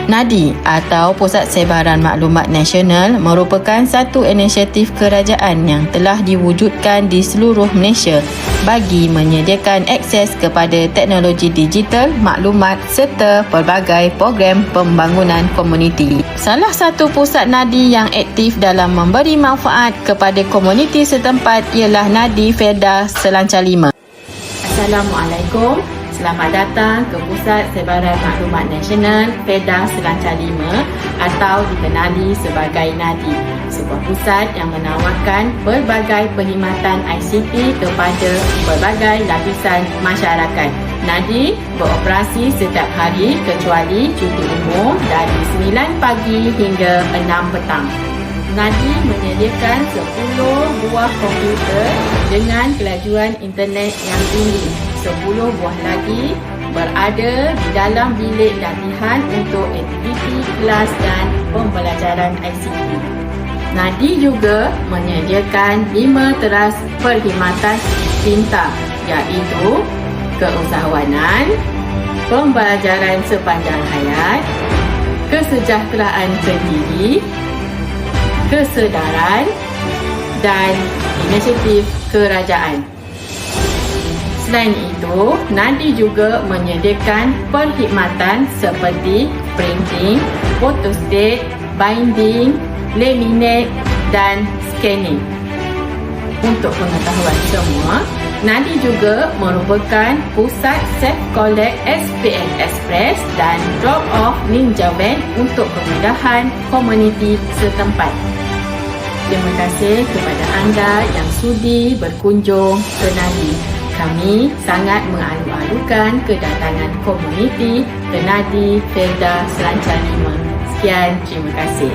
NADI atau Pusat Sebaran Maklumat Nasional merupakan satu inisiatif kerajaan yang telah diwujudkan di seluruh Malaysia bagi menyediakan akses kepada teknologi digital, maklumat serta pelbagai program pembangunan komuniti. Salah satu pusat NADI yang aktif dalam memberi manfaat kepada komuniti setempat ialah NADI Fedah Selancar 5. Assalamualaikum. Selamat datang ke Pusat Sebaran Maklumat Nasional Fedah Selancar 5 atau dikenali sebagai NADI, sebuah pusat yang menawarkan pelbagai perkhidmatan ICT kepada pelbagai lapisan masyarakat. NADI beroperasi setiap hari kecuali cuti umum dari 9 pagi hingga 6 petang. NADI menyediakan 10 buah komputer dengan kelajuan internet yang tinggi. 10 buah lagi berada di dalam bilik latihan untuk aktiviti kelas dan pembelajaran ICT. NADI juga menyediakan 5 teras perkhidmatan pintar, iaitu keusahawanan, pembelajaran sepanjang hayat, kesejahteraan sendiri, kesedaran dan inisiatif kerajaan. Selain itu, NADI juga menyediakan perkhidmatan seperti printing, photostat, binding, laminate dan scanning. Untuk pengetahuan semua, NADI juga merupakan pusat Self Collect SPL Express dan Drop Off Ninja Van untuk kemudahan komuniti setempat. Terima kasih kepada anda yang sudi berkunjung ke NADI. Kami sangat mengalu-alukan kedatangan komuniti ke NADI Fedah Selancar 5. Sekian, terima kasih.